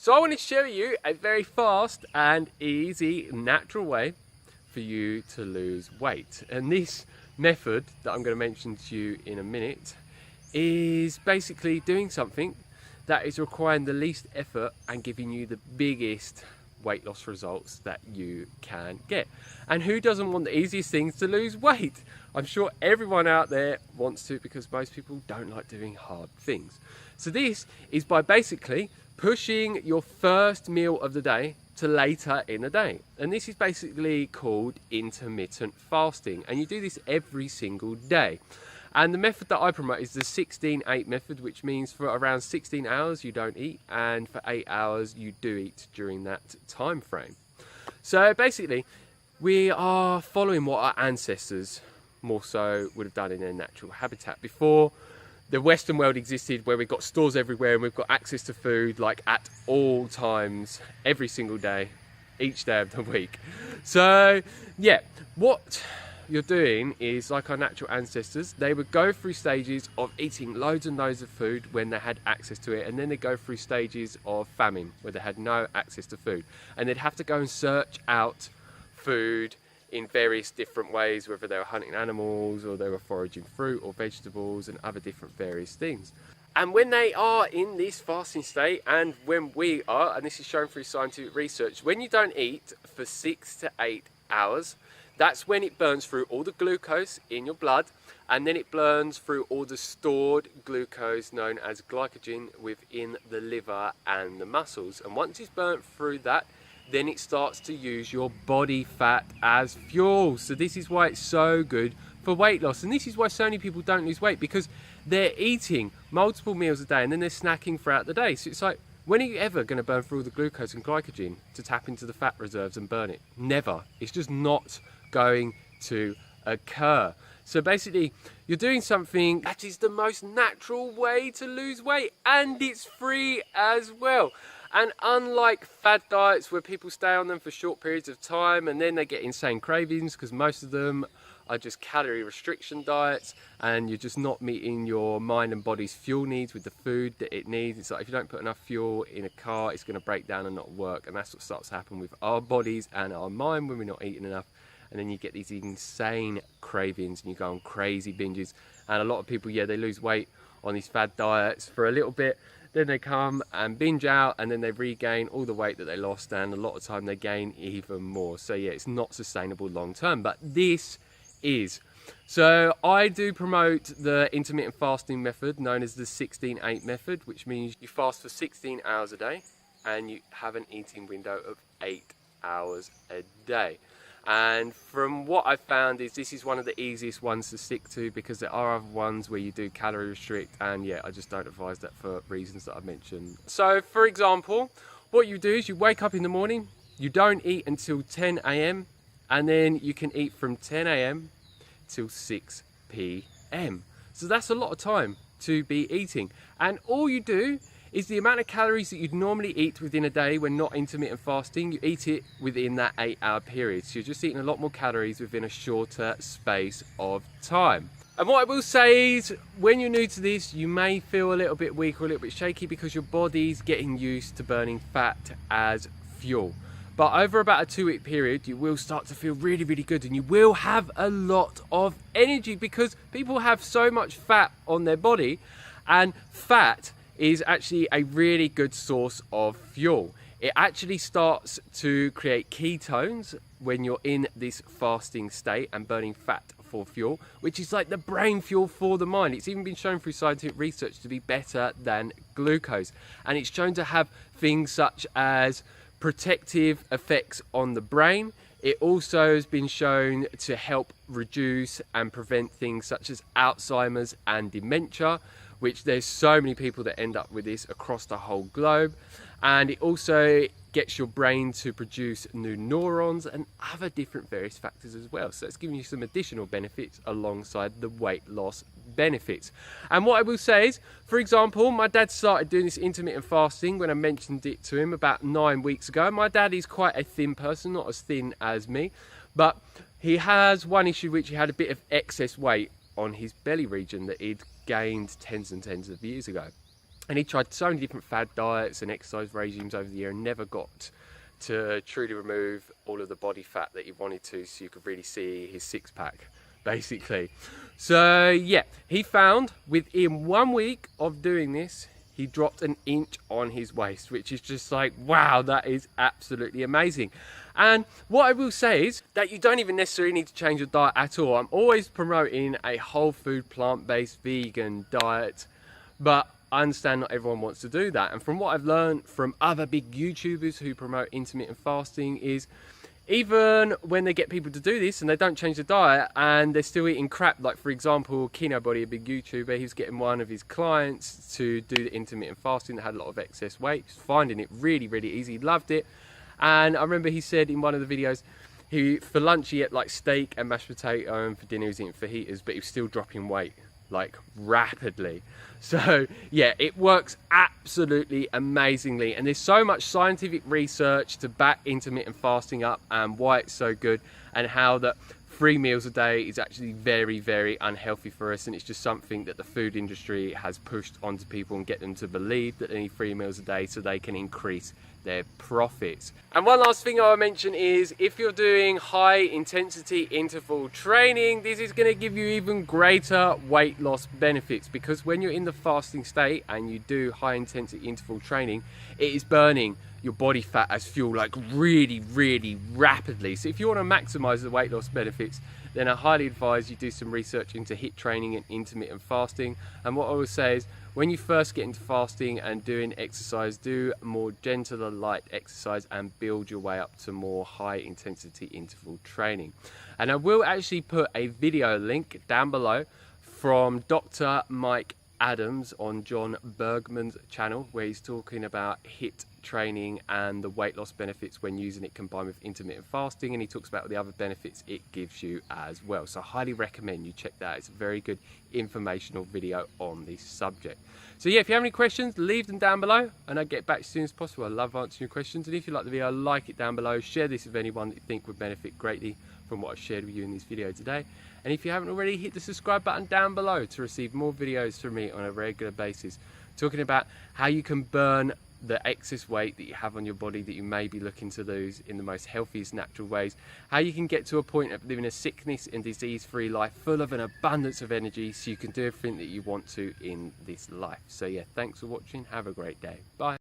So I want to show you a very fast and easy natural way for you to lose weight. And this method that I'm going to mention to you in a minute is basically doing something that is requiring the least effort and giving you the biggest weight loss results that you can get. And who doesn't want the easiest things to lose weight? I'm sure everyone out there wants to, because most people don't like doing hard things. So this is by basically pushing your first meal of the day to later in the day. And this is basically called intermittent fasting. And you do this every single day. And the method that I promote is the 16-8 method, which means for around 16 hours you don't eat, and for 8 hours you do eat during that time frame. So basically, we are following what our ancestors more so would have done in their natural habitat. Before the Western world existed, where we've got stores everywhere and we've got access to food like at all times, every single day, each day of the week. So yeah, what you're doing is like our natural ancestors. They would go through stages of eating loads and loads of food when they had access to it, and then they go through stages of famine where they had no access to food, and they'd have to go and search out food in various different ways, whether they were hunting animals or they were foraging fruit or vegetables and other different various things. And when they are in this fasting state, and when we are, and this is shown through scientific research, when you don't eat for 6 to 8 hours, that's when it burns through all the glucose in your blood, and then it burns through all the stored glucose known as glycogen within the liver and the muscles. And once it's burnt through that, then it starts to use your body fat as fuel. So this is why it's so good for weight loss. And this is why so many people don't lose weight, because they're eating multiple meals a day and then they're snacking throughout the day. So it's like, when are you ever going to burn through all the glucose and glycogen to tap into the fat reserves and burn it? Never. It's just not going to occur. So basically, you're doing something that is the most natural way to lose weight, and it's free as well. And unlike fad diets where people stay on them for short periods of time and then they get insane cravings, because most of them are just calorie restriction diets and you're just not meeting your mind and body's fuel needs with the food that it needs. It's like if you don't put enough fuel in a car, it's going to break down and not work. And that's what starts to happen with our bodies and our mind when we're not eating enough. And then you get these insane cravings and you go on crazy binges. And a lot of people, yeah, they lose weight on these fad diets for a little bit. Then they come and binge out and then they regain all the weight that they lost, and a lot of time they gain even more. So yeah, it's not sustainable long term, but this is. So I do promote the intermittent fasting method known as the 16-8 method, which means you fast for 16 hours a day and you have an eating window of 8 hours a day. And from what I've found is this is one of the easiest ones to stick to, because there are other ones where you do calorie restrict, and yeah, I just don't advise that for reasons that I've mentioned. So for example, what you do is you wake up in the morning, you don't eat until 10 AM, and then you can eat from 10 AM till 6 PM. So that's a lot of time to be eating. And all you do is the amount of calories that you'd normally eat within a day when not intermittent fasting, you eat it within that 8 hour period. So you're just eating a lot more calories within a shorter space of time. And what I will say is, when you're new to this, you may feel a little bit weak or a little bit shaky because your body's getting used to burning fat as fuel. But over about a 2-week period, you will start to feel really, really good, and you will have a lot of energy because people have so much fat on their body, and fat is actually a really good source of fuel. It actually starts to create ketones when you're in this fasting state and burning fat for fuel, which is like the brain fuel for the mind. It's even been shown through scientific research to be better than glucose. And it's shown to have things such as protective effects on the brain. It also has been shown to help reduce and prevent things such as Alzheimer's and dementia, which there's so many people that end up with this across the whole globe. And it also gets your brain to produce new neurons and other different various factors as well. So it's giving you some additional benefits alongside the weight loss benefits. And what I will say is, for example, my dad started doing this intermittent fasting when I mentioned it to him about 9 weeks ago. My dad is quite a thin person, not as thin as me, but he has one issue, which he had a bit of excess weight on his belly region that he'd gained tens and tens of years ago. And he tried so many different fad diets and exercise regimes over the year and never got to truly remove all of the body fat that he wanted to, so you could really see his six-pack, basically. So yeah, he found within 1 week of doing this, he dropped an inch on his waist, which is just like, wow, that is absolutely amazing. And what I will say is that you don't even necessarily need to change your diet at all. I'm always promoting a whole food, plant-based, vegan diet, but I understand not everyone wants to do that. And from what I've learned from other big YouTubers who promote intermittent fasting is, even when they get people to do this and they don't change the diet and they're still eating crap, like for example, Kinobody, a big YouTuber, he was getting one of his clients to do the intermittent fasting that had a lot of excess weight. He was finding it really, really easy, he loved it. And I remember he said in one of the videos, for lunch he ate like steak and mashed potato, and for dinner he was eating fajitas, but he was still dropping weight, like rapidly. So yeah, it works absolutely amazingly, and there's so much scientific research to back intermittent fasting up and why it's so good, and how that 3 meals a day is actually very, very unhealthy for us, and it's just something that the food industry has pushed onto people and get them to believe that they need 3 meals a day so they can increase their profits. And one last thing I'll mention is, if you're doing high intensity interval training, this is going to give you even greater weight loss benefits, because when you're in the fasting state and you do high intensity interval training, it is burning your body fat as fuel, like really, really rapidly. So if you want to maximize the weight loss benefits, then I highly advise you do some research into HIIT training and intermittent fasting. And what I would say is, when you first get into fasting and doing exercise, do more gentler, light exercise and build your way up to more high intensity interval training. And I will actually put a video link down below from Dr. Mike Adams on John Bergman's channel, where he's talking about HIIT training and the weight loss benefits when using it combined with intermittent fasting, and he talks about the other benefits it gives you as well. So I highly recommend you check that out. It's a very good informational video on this subject. So yeah, if you have any questions, leave them down below and I'll get back as soon as possible. I love answering your questions, and if you like the video, like it down below, share this with anyone that you think would benefit greatly from what I've shared with you in this video today. And if you haven't already, hit the subscribe button down below to receive more videos from me on a regular basis, talking about how you can burn the excess weight that you have on your body that you may be looking to lose in the most healthiest, natural ways, how you can get to a point of living a sickness and disease-free life full of an abundance of energy, so you can do everything that you want to in this life. So yeah, thanks for watching, have a great day, bye.